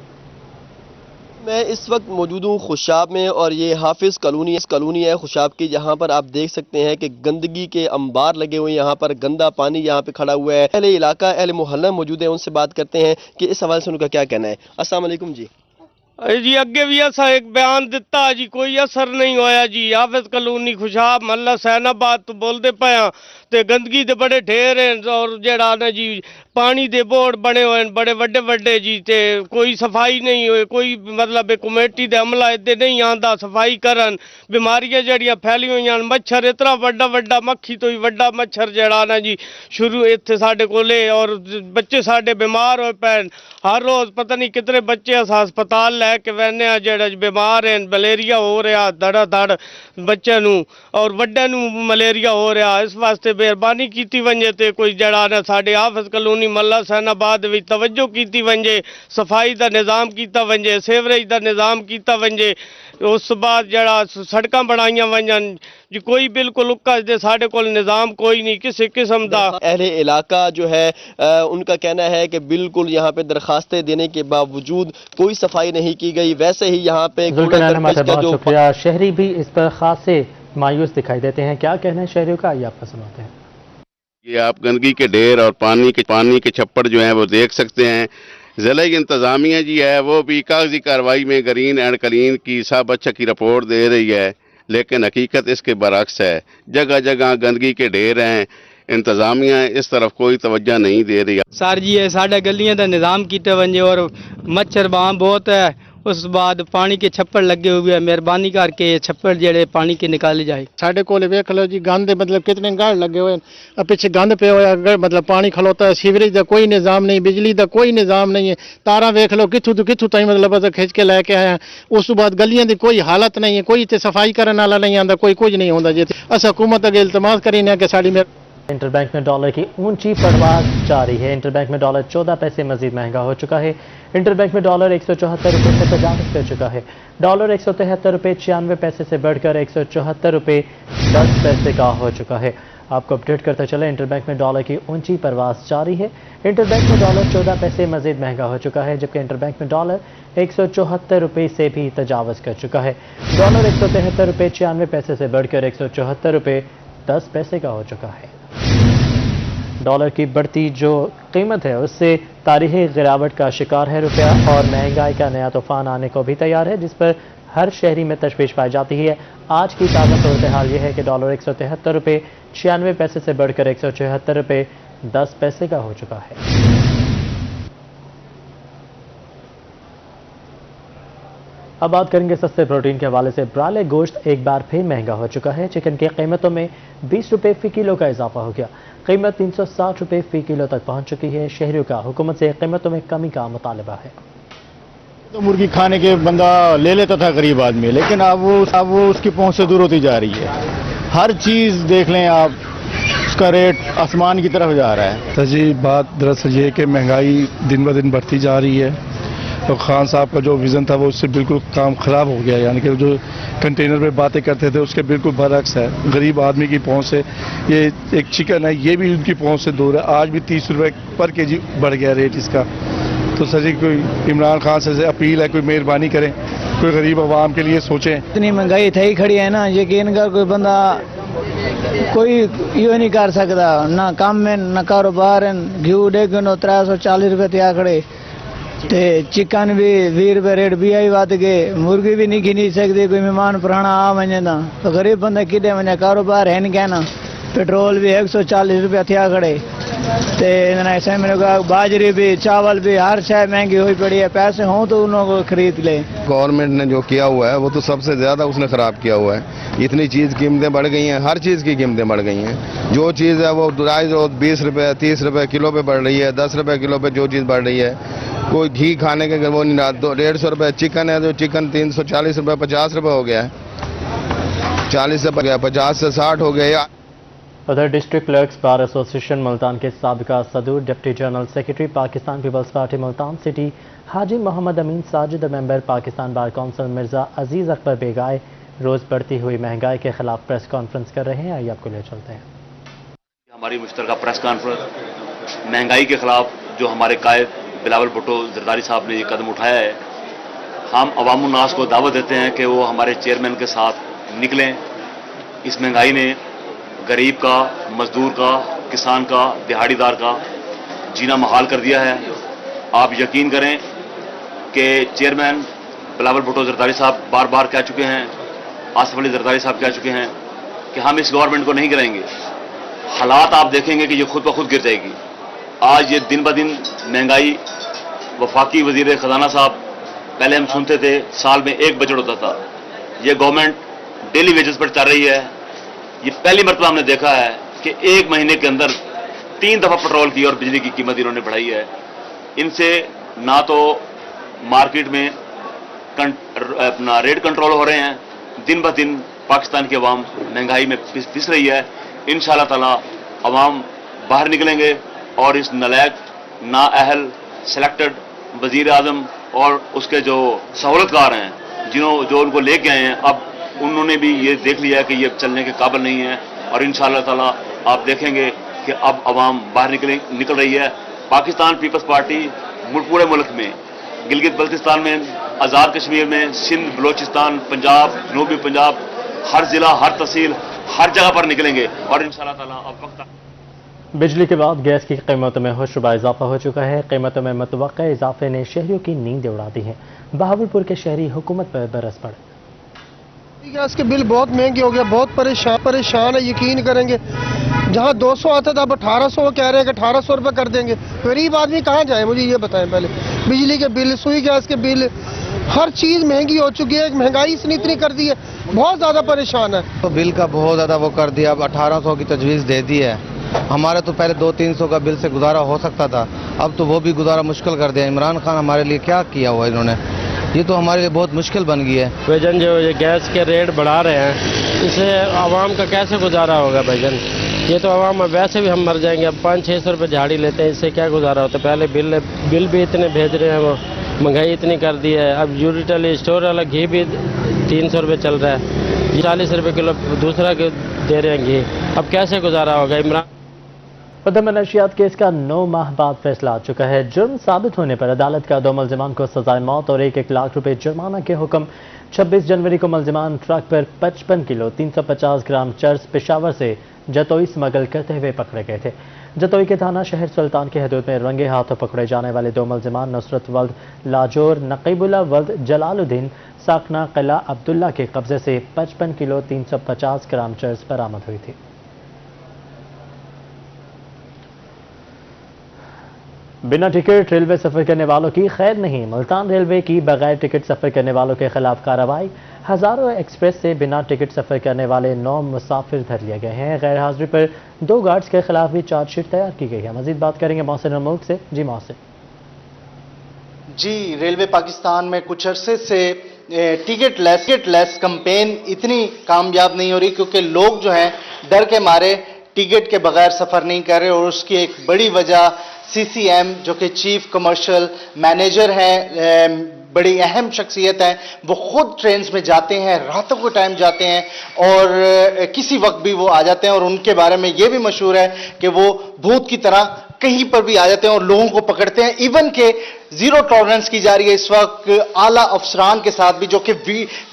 मैं इस वक्त मौजूद हूँ खुशाब में और ये हाफिज़ कॉलोनी है खुशाब की, जहाँ पर आप देख सकते हैं कि गंदगी के अंबार लगे हुए हैं। यहाँ पर गंदा पानी यहाँ पे खड़ा हुआ है। अहले इलाका, अहले मोहल्ला मौजूद है, उनसे बात करते हैं कि इस हवाले से उनका क्या कहना है। अस्सलाम वालेकुम जी। जी अगे भी ऐसा एक बयान दिता जी, कोई असर नहीं होया जी। हाफिज़ कॉलोनी खुशाब महल्ला हुसैनाबाद तो बोलते पे ते गंदगी दे बड़े ढेर हैं और जेड़ा ना जी पानी दे बोर्ड बने हुए बड़े वड्डे वड्डे जी, ते कोई सफाई नहीं हुई, कोई मतलब कमेटी दे अमला इतने नहीं आंदा सफाई करन। बीमारियां जड़ियां फैली हुई हैं, मच्छर इतना वड्डा मक्खी तो ही वड्डा मच्छर जड़ा ना जी शुरू इत्थे साडे कोले, और बच्चे साडे बीमार होए पैन। हर रोज पता नहीं कितने बच्चे हस्पताल लैके वहने आ जेड़ा बीमार हैं। मलेरिया हो रहा धड़ बच्चे नूं और वड्डे नूं मलेरिया हो रहा। इस वास्ते मेहरबानी की वंजे ते कोई जड़ा ना साडे हाफिज़ कॉलोनी महल्ला हुसैनाबाद विच तवज्जो की वंजे, सफाई का निज़ाम किया वंजे, सेवरेज का निज़ाम किया वंजे, उस बाद जड़ा सड़कां बनाइयां वंजन जी। कोई बिल्कुल उक्का दे साडे कोल निज़ाम कोई नहीं किसी किस्म का। अहले इलाका जो है उनका कहना है कि बिल्कुल यहाँ पे दरखास्तें देने के बावजूद कोई सफाई नहीं की गई। वैसे ही यहाँ पे बहुत शुक्रिया। शहरी भी इस पर खासे मायूस दिखाई देते हैं। क्या कहना है शहरियों का, आइए आपका सुनाते हैं। ये आप गंदगी के ढेर और पानी के छप्पड़ जो हैं वो देख सकते हैं। ज़िला इंतज़ामिया जी है वो भी कागजी कार्रवाई में ग्रीन एंड क्लीन की सब अच्छा की रिपोर्ट दे रही है, लेकिन हकीकत इसके बरक्स है। जगह जगह गंदगी के ढेर हैं, इंतज़ामिया इस तरफ कोई तवज्जो नहीं दे रही। सर जी ये साढ़े गलियां का निज़ाम किए वंजे और मच्छर बाम बहुत है ਉਸ ਬਾਅਦ ਪਾਣੀ ਕੇ ਛੱਪੜ ਲੱਗੇ ਹੋਏ ਹੈ, ਮਿਹਰਬਾਨੀ ਕਰਕੇ ਇਹ ਛੱਪੜ ਜਿਹੜੇ ਪਾਣੀ ਕੇ ਨਿਕਾਲੇ ਜਾਏ। ਸਾਡੇ ਕੋਲ ਵੇਖ ਲਓ ਜੀ ਗੰਦ ਮਤਲਬ ਕਿਤਨੇ ਗਾੜ ਲੱਗੇ ਹੋਏ ਆ, ਪਿੱਛੇ ਗੰਦ ਪਿਆ ਹੋਇਆ, ਮਤਲਬ ਪਾਣੀ ਖਲੋਤਾ ਹੈ, ਸੀਵਰੇਜ ਦਾ ਕੋਈ ਨਿਜ਼ਾਮ ਨਹੀਂ, ਬਿਜਲੀ ਦਾ ਕੋਈ ਨਿਜ਼ਾਮ ਨਹੀਂ ਹੈ, ਤਾਰਾਂ ਵੇਖ ਲਓ ਕਿੱਥੋਂ ਤੋਂ ਕਿੱਥੋਂ ਤਾਈਂ ਮਤਲਬ ਖਿੱਚ ਕੇ ਲੈ ਕੇ ਆਇਆ। ਉਸ ਤੋਂ ਬਾਅਦ ਗਲੀਆਂ ਦੀ ਕੋਈ ਹਾਲਤ ਨਹੀਂ ਹੈ, ਕੋਈ ਇੱਥੇ ਸਫਾਈ ਕਰਨ ਵਾਲਾ ਨਹੀਂ ਆਉਂਦਾ, ਕੋਈ ਕੁਝ ਨਹੀਂ ਹੁੰਦਾ ਜੀ। ਅਸੀਂ हुकूमत अगे इल्तमास करें कि साड़ी में इंटरबैंक में डॉलर की ऊंची परवाज जारी है। इंटरबैंक में डॉलर 14 पैसे मजीद महंगा हो चुका है। इंटरबैंक में डॉलर 174 रुपये से तजावुज़ कर चुका है। डॉलर 173 रुपये 96 पैसे से बढ़कर 174 रुपये 10 पैसे का हो चुका है। आपको अपडेट करते चले, इंटरबैंक में डॉलर की ऊंची परवाज जारी है। इंटरबैंक में डॉलर 14 पैसे मजीद महंगा हो चुका है, जबकि इंटरबैंक में डॉलर 174 रुपये से भी तजावुज़ कर चुका है। डॉलर 173 रुपये 96 पैसे से बढ़कर 174 रुपये 10 पैसे का हो चुका है। डॉलर की बढ़ती जो कीमत है उससे तारीखी गिरावट का शिकार है रुपया, और महंगाई का नया तूफान आने को भी तैयार है, जिस पर हर शहरी में तशवीश पाई जाती है। आज की ताज़ा सूरत हाल ये है कि डॉलर 173 रुपये 96 पैसे से बढ़कर 174 रुपये 10 पैसे का हो चुका है। अब बात करेंगे सस्ते प्रोटीन के हवाले से। ब्रायलर गोश्त एक बार फिर महंगा हो चुका है। चिकन की कीमतों में 20 रुपये फी किलो का इजाफा हो गया। कीमत 360 रुपये फी किलो तक पहुंच चुकी है। शहरियों का हुकूमत से कीमतों में कमी का मुतालबा है। तो मुर्गी खाने के बंदा ले लेता था गरीब आदमी, लेकिन अब वो उसकी पहुंच से दूर होती जा रही है। हर चीज़ देख लें आप, उसका रेट आसमान की तरफ जा रहा है। तो जी बात दरअसल ये है कि महंगाई दिन ब दिन बढ़ती जा रही है, तो खान साहब का जो विज़न था वो उससे बिल्कुल काम ख़राब हो गया। यानी कि जो कंटेनर पे बातें करते थे उसके बिल्कुल बरअक्स है। गरीब आदमी की पहुंच से ये एक चिकन है, ये भी उनकी पहुंच से दूर है। आज भी 30 रुपये पर केजी बढ़ गया रेट इसका। तो सर जी कोई इमरान खान से अपील है, कोई मेहरबानी करें, कोई गरीब आवाम के लिए सोचें। इतनी महंगाई थी खड़ी है ना, यकीन कर कोई बंदा कोई यो नहीं कर सकता, ना काम में ना कारोबार है। घी 1 किलो 340 रुपये त्या खड़े, ते चिकन भी 20 रुपये रेट भी आई बात के, मुर्गी भी नहीं गिनी सकती, कोई मेहमान पुराना आ वने ना, तो गरीब बंदे किडे वने, कारोबार है नहीं कहना। पेट्रोल भी 140 रुपया थिया खड़े, ते ऐसे मैंने कहा बाजरी भी, चावल भी, हर शय महंगी हुई पड़ी है। पैसे हों तो उन लोगों को खरीद ले। गवर्नमेंट ने जो किया हुआ है वो तो सबसे ज़्यादा उसने ख़राब किया हुआ है। इतनी चीज़ कीमतें बढ़ गई हैं, हर चीज़ की कीमतें बढ़ गई हैं। जो चीज़ है वो 20 रुपये 30 रुपये किलो पे बढ़ रही है, 10 रुपये किलो पे जो चीज़ बढ़ रही है। कोई घी खाने के वो नहीं, 150 रुपये चिकन है, तो चिकन 340 रुपये 50 रुपये हो गया है, 40 से 50 से 60 हो गया। उधर district clerks bar association Multan के साबिका सदर deputy general secretary Pakistan peoples party Multan city Haji Muhammad Amin Sajid और member Pakistan bar council Mirza Aziz Akbar बेगाए रोज़ बढ़ती हुई महंगाई के खिलाफ प्रेस कॉन्फ्रेंस कर रहे हैं। आइए आपको ले चलते हैं। हमारी मुश्तरका प्रेस कॉन्फ्रेंस महंगाई के खिलाफ जो हमारे कायद बिलावल भुट्टो जरदारी साहब ने ये कदम उठाया है, हम अवाम उन्नास को दावत देते हैं कि वो हमारे चेयरमैन के साथ निकलें। इस महंगाई ने गरीब का, मजदूर का, किसान का, दिहाड़ीदार का जीना महाल कर दिया है। आप यकीन करें कि चेयरमैन बिलावल भुट्टो जरदारी साहब बार बार कह चुके हैं, आसिफ अली जरदारी साहब कह चुके हैं कि हम इस गवर्नमेंट को नहीं गिराएंगे। हालात आप देखेंगे कि ये खुद ब खुद गिर जाएगी। आज ये दिन ब दिन महंगाई, वफाकी वजीर खजाना साहब, पहले हम सुनते थे साल में 1 बजट होता था, ये गवर्नमेंट डेली वेजेस पर चल रही है। ये पहली मरतबा हमने देखा है कि 1 महीने के अंदर 3 दफा पेट्रोल की और बिजली की कीमत इन्होंने बढ़ाई है। इनसे ना तो मार्केट में अपना रेट कंट्रोल हो रहे हैं, दिन ब दिन पाकिस्तान की अवाम महंगाई में पिस रही है। इंशाअल्लाह ताला अवाम बाहर निकलेंगे और इस नलायक, नाअहल, सिलेक्टेड वजीर आजम और उसके जो सहूलतकार हैं, जो उनको लेके आए हैं, अब उन्होंने भी ये देख लिया है कि ये चलने के काबिल नहीं है। और इंशाअल्लाह ताला आप देखेंगे कि अब अवाम बाहर निकल रही है। पाकिस्तान पीपल्स पार्टी पूरे मुल्क में, गिलगित बल्तिस्तान में, आज़ाद कश्मीर में, सिंध, बलोचिस्तान, पंजाब, जनूबी पंजाब, हर जिला, हर तहसील, हर जगह पर निकलेंगे और इंशाअल्लाह ताला अब वक्त। बिजली के बाद गैस की कीमतों में होशरुबा इजाफा हो चुका है। कीमतों में मुतवक्का इजाफे ने शहरियों की नींद उड़ा दी है। बहावलपुर के शहरी हुकूमत पर बरस पड़े। गैस के बिल बहुत महंगे हो गए, बहुत परेशान है। यकीन करेंगे जहां 200 आता था अब 1800 कह रहे हैं कि 1800 रुपये कर देंगे। गरीब आदमी कहां जाए, मुझे ये बताएं पहले। बिजली के बिल, सुई गैस के बिल, ہر چیز مہنگی ہو چکی ہے، مہنگائی اس نے اتنی کر دی ہے، بہت زیادہ پریشان ہے۔ تو بل کا بہت زیادہ وہ کر دیا، اب 1800 کی تجویز دے دی ہے۔ ہمارے تو پہلے 200-300 کا بل سے گزارا ہو سکتا تھا، اب تو وہ بھی گزارا مشکل کر دیا۔ عمران خان ہمارے لیے کیا کیا ہوا انہوں نے، یہ تو ہمارے لیے بہت مشکل بن گئی ہے۔ بھائی جو یہ گیس کے ریٹ بڑھا رہے ہیں، اس سے عوام کا کیسے گزارا ہوگا بھائی جان؟ یہ تو عوام ویسے بھی ہم مر جائیں گے۔ اب 500-600 روپے جھاڑی لیتے ہیں، اس سے کیا گزارا ہوتا ہے؟ پہلے بل بھی اتنے بھیج رہے ہیں، وہ مہنگائی اتنی کر دی ہے۔ اب یوٹیلیٹی اسٹور والا گھی بھی 300 روپے چل رہا ہے، 40 روپے کلو دوسرا دے رہے ہیں گھی، اب کیسے گزارا ہوگا؟ عمران ودم منشیات کیس کا 9 ماہ بعد فیصلہ آ چکا ہے۔ جرم ثابت ہونے پر عدالت کا 2 ملزمان کو سزائے موت اور 1 لاکھ روپے جرمانہ کے حکم۔ 26 جنوری کو ملزمان ٹرک پر 55 کلو 350 گرام چرس پشاور سے جتوئی اسمگل کرتے ہوئے پکڑے گئے تھے۔ جتوئی کے تھانہ شہر سلطان کی حدود میں رنگے ہاتھوں پکڑے جانے والے 2 ملزمان نصرت ولد لاجور، نقیب اللہ ولد جلال الدین ساکنہ قلعہ عبداللہ کے قبضے سے 55 کلو 350 گرام چرس برآمد ہوئی تھی۔ بنا ٹکٹ ریلوے سفر کرنے والوں کی خیر نہیں، ملتان ریلوے کی بغیر ٹکٹ سفر کرنے والوں کے خلاف کارروائی۔ ہزاروں ایکسپریس سے بنا ٹکٹ سفر کرنے والے 9 مسافر دھر لیے گئے ہیں۔ غیر حاضری پر 2 گارڈز کے خلاف بھی چارج شیٹ تیار کی گئی ہے۔ مزید بات کریں گے محسن الملک سے۔ جی محسن۔ جی، ریلوے پاکستان میں کچھ عرصے سے ٹکٹ لیس کمپین اتنی کامیاب نہیں ہو رہی، کیونکہ لوگ جو ہیں ڈر کے مارے ٹکٹ کے بغیر سفر نہیں کر رہے، اور اس کی ایک بڑی وجہ سی سی ایم جو کہ چیف کمرشل مینیجر ہیں، بڑی اہم شخصیت ہیں، وہ خود ٹرینز میں جاتے ہیں، راتوں کو ٹائم جاتے ہیں اور کسی وقت بھی وہ آ جاتے ہیں، اور ان کے بارے میں یہ بھی مشہور ہے کہ وہ بھوت کی طرح کہیں پر بھی آ جاتے ہیں اور لوگوں کو پکڑتے ہیں۔ ایون کہ زیرو ٹالرنس کی جا رہی ہے اس وقت اعلیٰ افسران کے ساتھ بھی، جو کہ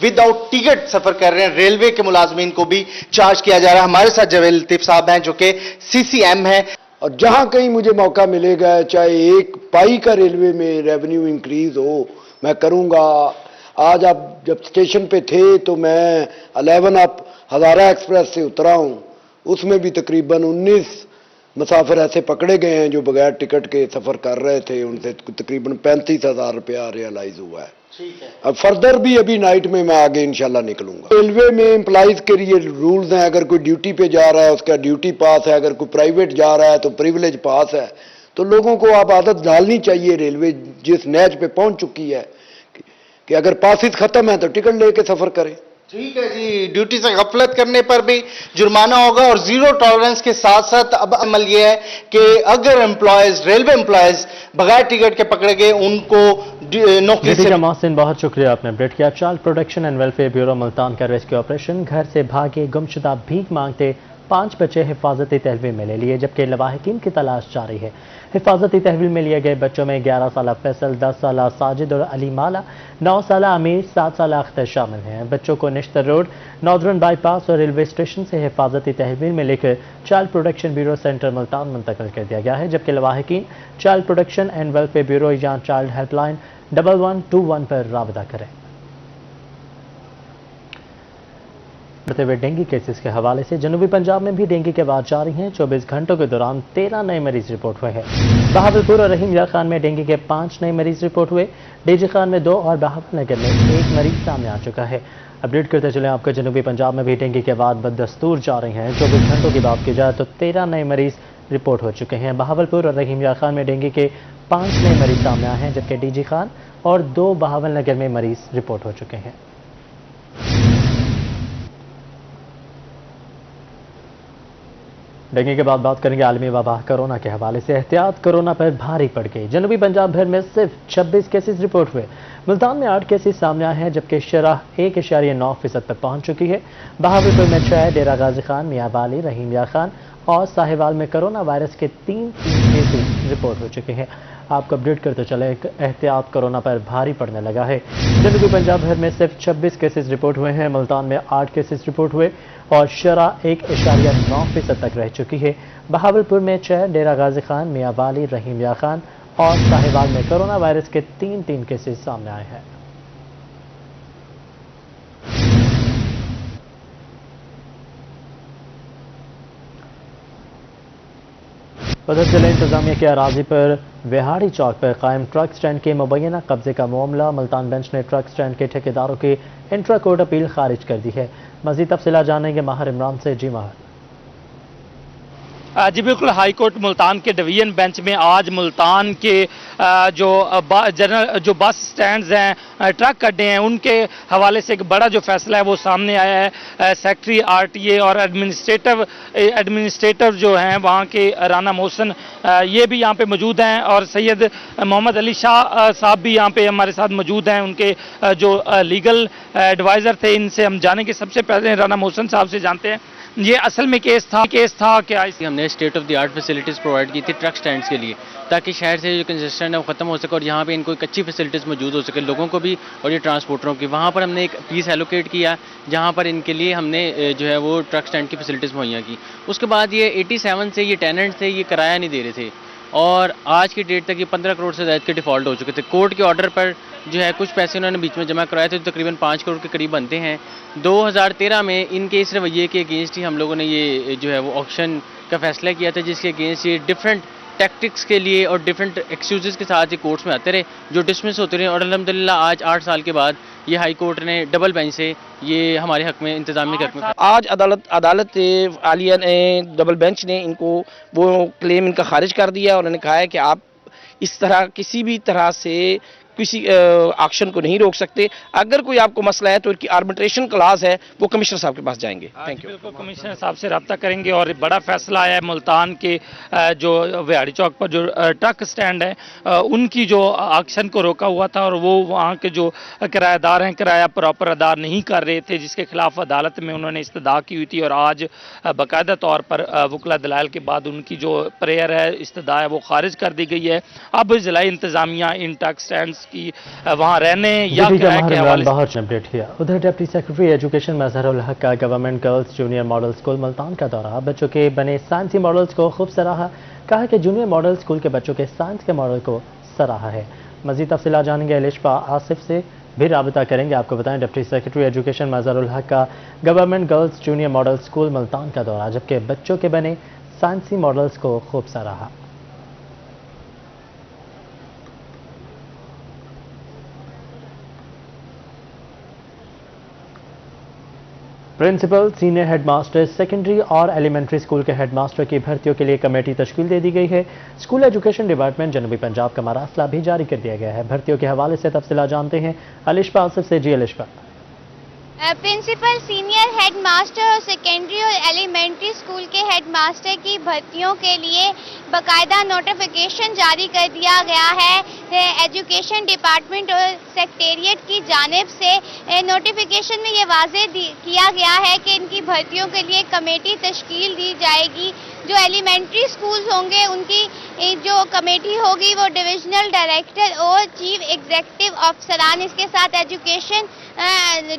ود آؤٹ ٹکٹ سفر کر رہے ہیں۔ ریلوے کے ملازمین کو بھی چارج کیا جا رہا ہے۔ ہمارے ساتھ جاوید لطیف صاحب ہیں جو کہ سی سی ایم ہیں۔ اور جہاں کہیں مجھے موقع ملے گا، چاہے 1 پائی کا ریلوے میں ریونیو انکریز ہو، میں کروں گا۔ آج آپ جب اسٹیشن پہ تھے تو میں 11 اپ ہزارہ ایکسپریس سے اترا ہوں، اس میں بھی تقریباً 19 مسافر ایسے پکڑے گئے ہیں جو بغیر ٹکٹ کے سفر کر رہے تھے، ان سے تقریباً 35,000 روپیہ ریئلائز ہوا ہے۔ اب فردر بھی ابھی نائٹ میں آگے انشاءاللہ نکلوں گا۔ ریلوے میں امپلائیز کے لیے رولز ہیں، اگر کوئی ڈیوٹی پہ جا رہا ہے اس کا ڈیوٹی پاس ہے، اگر کوئی پرائیویٹ جا رہا ہے تو پریویلیج پاس ہے۔ تو لوگوں کو آپ عادت ڈالنی چاہیے، ریلوے جس نیچ پہ پہنچ چکی ہے کہ اگر پاسز ختم ہے تو ٹکٹ لے کے سفر کریں۔ ٹھیک ہے جی، ڈیوٹی سے غفلت کرنے پر بھی جرمانہ ہوگا، اور زیرو ٹالرنس کے ساتھ ساتھ اب عمل یہ ہے کہ اگر ریلوے امپلائیز بغیر ٹکٹ کے پکڑے گئے ان کو نوکری سے۔ محسن بہت شکریہ، آپ نے اپڈیٹ کیا۔ Child protection and welfare bureau Multan کا ریسکیو آپریشن۔ گھر سے بھاگے گمشدہ بھیک مانگتے 5 بچے حفاظتی تحویل میں لے لیے، جبکہ لواحقین کی تلاش جاری ہے۔ حفاظتی تحویل میں لیے گئے بچوں میں 11 سالہ فیصل، 10 سالہ ساجد اور علی مالا، 9 سالہ امیر، 7 سالہ اختر شامل ہیں۔ بچوں کو Nishtar road, northern bypass اور ریلوے اسٹیشن سے حفاظتی تحویل میں لے کر child protection bureau centre Multan منتقل کر دیا گیا ہے، جبکہ لواحقین child protection and welfare bureau یا چائلڈ ہیلپ لائن 1121 پر رابطہ کریں۔ بڑھتے ہوئے ڈینگی کیسز کے حوالے سے جنوبی پنجاب میں بھی ڈینگی کے واقعات جاری ہیں۔ 24 گھنٹوں کے دوران 13 نئے مریض رپورٹ ہوئے ہیں۔ بہاولپور اور رحیم یار خان میں ڈینگی کے 5 نئے مریض رپورٹ ہوئے۔ ڈی جی خان میں 2 اور بہاول نگر میں 1 مریض سامنے آ چکا ہے۔ اپڈیٹ کرتے چلیں آپ کو، جنوبی پنجاب میں بھی ڈینگی کے بعد بدستور جاری ہیں۔ 24 گھنٹوں کی بات کی جائے تو 13 نئے مریض رپورٹ ہو چکے ہیں۔ بہاولپور اور رحیم یار خان میں ڈینگی کے 5 نئے مریض سامنے آئے ہیں، جبکہ ڈی جی خان اور 2 بہاول نگر میں مریض رپورٹ ہو چکے ہیں۔ ڈینگی کے بعد بات کریں گے عالمی وبا کرونا کے حوالے سے۔ احتیاط کرونا پر بھاری پڑ گئی۔ جنوبی پنجاب بھر میں صرف 26 کیسز رپورٹ ہوئے۔ ملتان میں 8 کیسز سامنے آئے ہیں، جبکہ شرح 1.9% پر پہنچ چکی ہے۔ بہاولپور میں 6، ڈیرہ غازی خان، میاں والی، رحیم یار خان اور ساہیوال میں کرونا وائرس کے 3 کیسز رپورٹ ہو چکے ہیں۔ آپ کو اپڈیٹ کرتے چلے، احتیاط کرونا پر بھاری پڑنے لگا ہے۔ جنوبی پنجاب بھر میں صرف 26 کیسز رپورٹ ہوئے ہیں۔ ملتان میں 8 کیسز رپورٹ ہوئے اور شرح 1.9% تک رہ چکی ہے۔ بہاولپور میں 6، ڈیرہ غازی خان، میاں والی، رحیم یار خان اور ساہیوال میں کرونا وائرس کے 3 کیسز سامنے آئے ہیں۔ उधर जिला इंतजामिया के अराजी पर विहाड़ी चौक पर कायम ट्रक स्टैंड के मुबैना कब्जे का मामला, मुल्तान बेंच ने ट्रक स्टैंड के ठेकेदारों की इंट्रा कोर्ट अपील खारिज कर दी है। मजीद तफसीलात जानेंगे माहिर इमरान से। जी माहिर। जी बिल्कुल, हाई कोर्ट मुल्तान के डिवीजन बेंच में आज मुल्तान के जो बस स्टैंड्स हैं, ट्रक अड्डे हैं, उनके हवाले से एक बड़ा जो फैसला है वो सामने आया है। सेक्रेटरी आरटीए और एडमिनिस्ट्रेटर जो हैं वहाँ के राना मोहसिन ये भी यहाँ पे मौजूद हैं और सैयद मोहम्मद अली शाह साहब भी यहाँ पे हमारे साथ मौजूद हैं। उनके जो लीगल एडवाइज़र थे, इनसे हम जानेंगे। सबसे पहले राना मोहसिन साहब से जानते हैं, ये असल में केस था क्या? हमने state of the art facilities provide की थी ट्रक स्टैंड्स के लिए, ताकि शहर से जो कंजेस्शन है वो ख़त्म हो सके और यहाँ पे इनको एक अच्छी फैसिलिटीज़ मौजूद हो सके लोगों को भी और ये ट्रांसपोर्टरों की। वहाँ पर हमने एक पीस एलोकेट किया जहाँ पर इनके लिए हमने जो है वो ट्रक स्टैंड की फैसिलिटीज़ मुहैया की। उसके बाद ये 87 से ये टेनेंट थे, ये किराया नहीं दे रहे थे और आज की डेट तक ये 15 करोड़ से ज़्यादा के डिफ़ॉल्ट हो चुके थे। कोर्ट के ऑर्डर पर जो है कुछ पैसे उन्होंने बीच में जमा कराए थे, जो तकरीबन 5 करोड़ के करीब बनते हैं। 2013 में इनके इस रवैये के अगेंस्ट ही हम लोगों ने ये जो है वो ऑक्शन का फैसला किया था, जिसके अगेंस्ट ये डिफरेंट टैक्टिक्स के लिए और डिफरेंट एक्सक्यूज़ के साथ ये कोर्ट्स में आते रहे, जो डिसमिस होते रहे। और अल्हम्दुलिल्लाह आज 8 साल के बाद ये हाई कोर्ट ने डबल बेंच से ये हमारे हक में, इंतजामी के हक में, आज अदालत आलिया ने डबल बेंच ने इनको वो क्लेम इनका खारिज कर दिया। उन्होंने कहा है कि आप इस तरह किसी भी तरह से किसी एक्शन को नहीं रोक सकते। अगर कोई आपको मसला है तो इनकी आर्बिट्रेशन क्लास है, वो कमिश्नर साहब के पास जाएंगे। Thank you. बिल्कुल, कमिश्नर साहब से रब्ता करेंगे। और बड़ा फैसला आया है मुल्तान के जो विहाड़ी चौक पर जो ट्रक स्टैंड है उनकी जो एक्शन को रोका हुआ था और वो वहाँ के जो किराएदार हैं किराया प्रॉपर अदा नहीं कर रहे थे, जिसके खिलाफ अदालत में उन्होंने इस्तदा की हुई थी और आज बाकायदा तौर पर वकला दलाइल के बाद उनकी जो प्रेयर है, इस्तदा है, वो खारिज कर दी गई है। अब जिला इंतजामिया इन ट्रक स्टैंड की वहां रहने या किराए के हवाले से अपडेट किया। उधर डिप्टी सेक्रेटरी एजुकेशन मजहरुल हक का government girls junior model school Multan का दौरा, बच्चों के बने साइंसी मॉडल्स को खूब सराहा। कहा कि जूनियर मॉडल स्कूल के बच्चों के साइंस के मॉडल को सराहा है। मजीद तफसीलात जानेंगे अलिशा आसिफ से भी राबता करेंगे। आपको बताएं, डिप्टी सेक्रेटरी एजुकेशन मजहरुल हक का government girls junior model school Multan का दौरा, जबकि बच्चों के बने साइंसी मॉडल्स को खूब सराहा। प्रिंसिपल, सीनियर हेडमास्टर, सेकेंडरी और एलिमेंट्री स्कूल के हेडमास्टर की भर्तियों के लिए कमेटी तश्कील दे दी गई है। स्कूल एजुकेशन डिपार्टमेंट जनूबी पंजाब का मरासला भी जारी कर दिया गया है। भर्तियों के हवाले से तफसीलात जानते हैं अलिशा आसिफ से। जी अलिशा। प्रिंसिपल, सीनियर हेडमास्टर और सेकेंडरी और एलिमेंट्री स्कूल के हेडमास्टर की भर्तियों के लिए बाकायदा नोटिफिकेशन जारी कर दिया गया है। एजुकेशन डिपार्टमेंट और सेक्रेटेरिएट की जानिब से नोटिफिकेशन में ये वाज़ेह किया गया है कि इनकी भर्तियों के लिए कमेटी तश्कील दी जाएगी। जो एलिमेंट्री स्कूल्स होंगे उनकी जो कमेटी होगी वो डिविजनल डायरेक्टर और चीफ एग्जीक्यूटिव अफसरान, इसके साथ एजुकेशन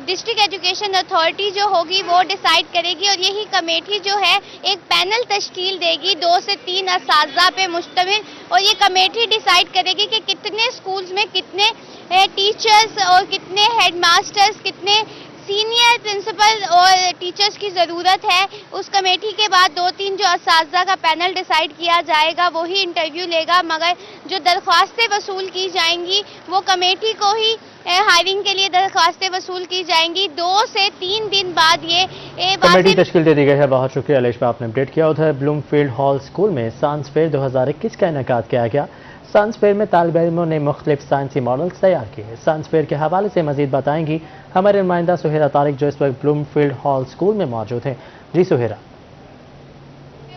डिस्ट्रिक्ट एजुकेशन अथॉरिटी जो होगी वो डिसाइड करेगी और यही कमेटी जो है एक पैनल तश्कील देगी 2 से 3 असातिज़ा पे मुश्तमिल, और ये कमेटी डिसाइड करेगी कि कितने स्कूल्स में कितने टीचर्स और कितने हेडमास्टर्स, कितने सीनियर प्रिंसिपल और टीचर्स की ज़रूरत है। उस कमेटी के बाद 2-3 जो असातिज़ा का पैनल डिसाइड किया जाएगा वही इंटरव्यू लेगा, मगर जो दरख्वास्तें वसूल की जाएंगी वो कमेटी को ही हायरिंग के लिए दरख्वास्तें वसूल की जाएंगी। 2 से 3 दिन बाद ये कमेटी तश्कील दे दी गई है। बहुत शुक्रिया अलिशा, आपने अपडेट किया। उधर ब्लूमफील्ड हॉल स्कूल में साइंस फेयर 2021 का इनेकाद किया गया। साइंस फेयर में तालिब इल्मों ने मुख्तलिफ साइंसी मॉडल्स तैयार किए। साइंस फेयर के हवाले से मजीद बताएंगी हमारे नुमाइंदा सुहेरा तारिक, जो इस वक्त ब्लूमफील्ड हॉल स्कूल में मौजूद हैं। जी सुहेरा।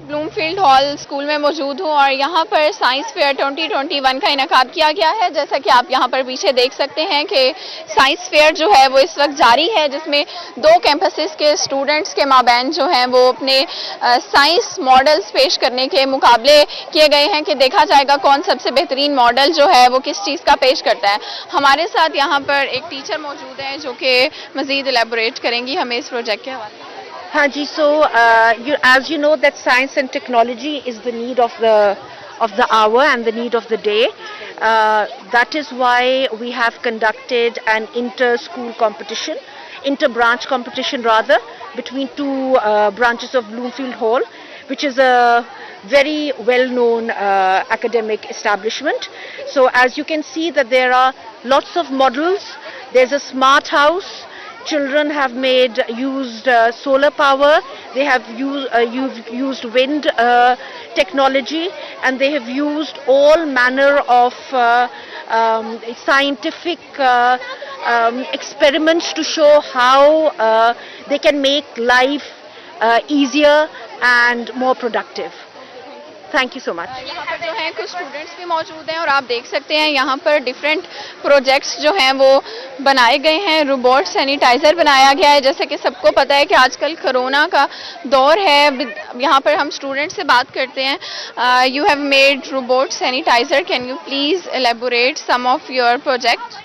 ब्लूमफील्ड हॉल स्कूल में मौजूद हूँ और यहाँ पर साइंस फेयर 2021 का इनेकाद किया गया है। जैसा कि आप यहाँ पर पीछे देख सकते हैं कि साइंस फेयर जो है वो इस वक्त जारी है, जिसमें 2 कैंपसेस के स्टूडेंट्स के माबैन जो हैं वो अपने साइंस मॉडल्स पेश करने के मुकाबले किए गए हैं कि देखा जाएगा कौन सबसे बेहतरीन मॉडल जो है वो किस चीज़ का पेश करता है। हमारे साथ यहाँ पर एक टीचर मौजूद हैं जो कि मज़ीद एलेबोरेट करेंगी हमें इस प्रोजेक्ट के हवाले। हाँ जी, so as you know that science and technology is the need of the hour and the need of the day. That is why we have conducted an inter-school competition, inter-branch competition rather, between 2 branches of Bloomfield Hall, which is a very well-known academic establishment. So as you can see that there are lots of models. There's a smart house. Children have used solar power. They have used wind technology, and they have used all manner of scientific experiments to show how they can make life easier and more productive. Thank you so much. यहाँ पर जो हैं कुछ students भी मौजूद हैं और आप देख सकते हैं यहाँ पर डिफरेंट प्रोजेक्ट्स जो हैं वो बनाए गए हैं. रोबोट सैनिटाइज़र बनाया गया है. जैसे कि सबको पता है कि आजकल कोरोना का दौर है. यहाँ पर हम स्टूडेंट से बात करते हैं. You have made robot sanitizer. Can you please elaborate some of your project?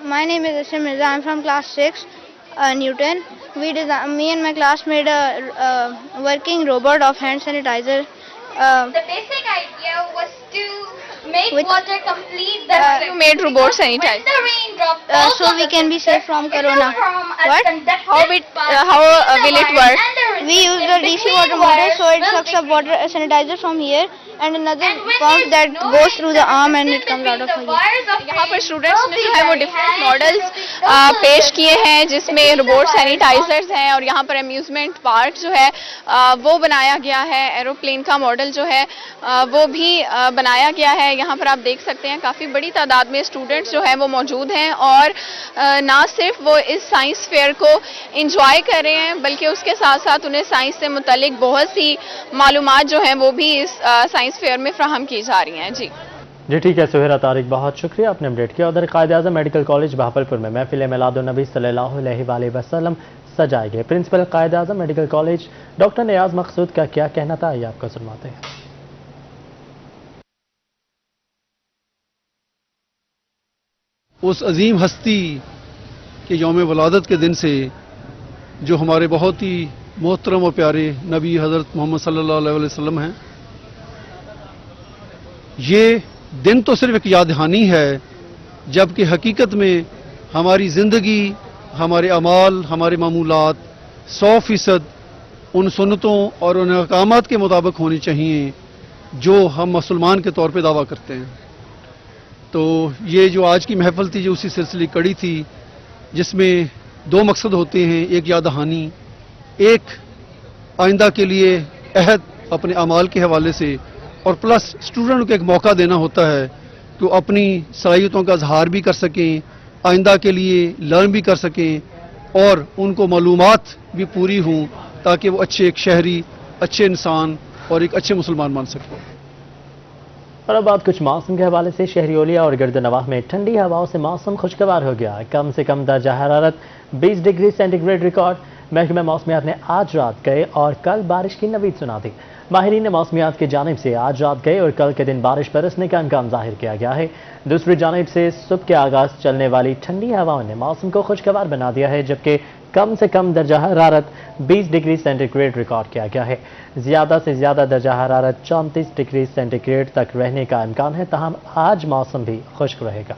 My name is Ashim Mirza. I'm from class 6, Newton. Me and my class made a working robot of hand sanitizer. The basic idea was to make water complete the You made robot sanitizer. the raindrop So we can be safe from corona. What? How will it work? We use the DC water motor, so it sucks up water sanitizer from here, and another pump that goes through the arm and it comes out of here. यहाँ पर students ने जो है वो different models पेश किए हैं जिसमें रोबोट सैनिटाइजर्स हैं और यहाँ पर अम्यूजमेंट पार्क जो है वो बनाया गया है. एरोप्लेन का मॉडल जो है वो भी बनाया गया है. यहाँ पर आप देख सकते हैं काफ़ी बड़ी तादाद में स्टूडेंट्स जो हैं वो मौजूद हैं और ना सिर्फ वो इस साइंस फेयर को इंजॉय कर रहे हैं बल्कि उसके साथ साथ उन्हें साइंस से मुतल्लिक बहुत सी मालूमात जो हैं वो भी इस साइंस फेयर में फ्राहम की जा रही हैं. जी ठीक है सुहेरा तारिक, बहुत शुक्रिया आपने अपडेट किया. उधर कायद-ए-आज़म मेडिकल कॉलेज बहावलपुर में महफिल मिलादुन्नबी सल्लल्लाहु अलैहि वसल्लम सजाए गए. Principal Quaid-e-Azam medical college doctor Niaz Maqsood का क्या कहना था, ये आपको सुनवाते हैं. उस अजीम हस्ती के यौम वलादत के दिन से जो हमारे बहुत ही मोहतरम और प्यारे नबी हज़रत मोहम्मद सल्लल्लाहु अलैहि वसल्लम हैं, ये दिन तो सिर्फ एक याद दहानी है, जबकि हकीकत में हमारी ज़िंदगी, हमारे अमाल, हमारे मामूलात 100% उन सुन्नतों और उन अहकामात के मुताबिक होनी चाहिए जो हम मुसलमान के तौर पे दावा करते हैं. तो ये जो आज की महफिल थी जो उसी सिलसिले कड़ी थी जिसमें दो मकसद होते हैं, एक याद दहानी, एक आइंदा के लिए अहद अपने अमाल के हवाले से, और प्लस स्टूडेंट को एक मौका देना होता है कि वो अपनी सलाहियतों का इजहार भी कर सकें, आइंदा के लिए लर्न भी कर सकें और उनको मालूमात भी पूरी हों ताकि वो अच्छे एक शहरी, अच्छे इंसान और एक अच्छे मुसलमान बन सकें. और अब बात कुछ मौसम के हवाले से. शहरी ओलिया और गिरदनवाह में ठंडी हवाओं से मौसम खुशगवार हो गया. कम से कम दर्जा हरारत 20 डिग्री सेंटीग्रेड रिकॉर्ड. महकमा मौसमियात ने आज रात गए और कल बारिश की नवीद सुना दी. माहिरीन मौसमियात की जानिब से आज रात गए और कल के दिन बारिश बरसने का इम्कान जाहिर किया गया है. दूसरी जानिब से सुबह के आगाज चलने वाली ठंडी हवाओं ने मौसम को खुशगवार बना दिया है, जबकि कम से कम दर्जा हरारत 20 डिग्री सेंटीग्रेड रिकॉर्ड किया गया है. ज़्यादा से ज़्यादा दर्जा हरारत 34 डिग्री सेंटीग्रेड तक रहने का इम्कान है. ताहम आज मौसम भी खुश्क रहेगा.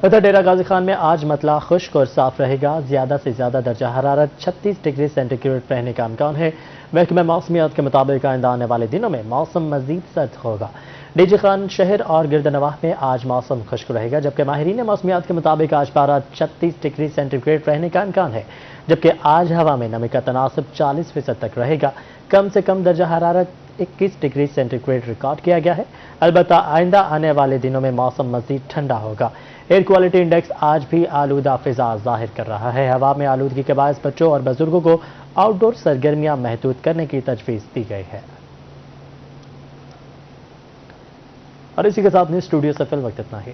उधर डेरा गाजी खान में आज मतला खुश्क और साफ रहेगा. ज़्यादा से ज़्यादा दर्जा हरारत 36 डिग्री सेंटीग्रेड रहने का इम्कान है. महकमा मौसमियात के मुताबिक आइंदा आने वाले दिनों में मौसम मज़ीद सर्द होगा. डीजी खान शहर और गिरदनवाह में आज मौसम खुश्क रहेगा, जबकि माहिरीन मौसमियात के मुताबिक आज पारा 36 डिग्री सेंटीग्रेड रहने का इम्कान है, जबकि आज हवा में नमी का तनासब 40% तक रहेगा. कम से कम दर्जा हरारत 21 डिग्री सेंटीग्रेड रिकॉर्ड किया गया है. अलबत्ता आइंदा आने वाले दिनों में मौसम मज़ीद ठंडा होगा. एयर क्वालिटी इंडेक्स आज भी आलूदा फिजा जाहिर कर रहा है. हवा में आलूदगी के बायस बच्चों और बुजुर्गों को आउटडोर सरगर्मियां महदूद करने की तजवीज़ दी गई है. और इसी के साथ में स्टूडियो से फिल वक्त इतना ही.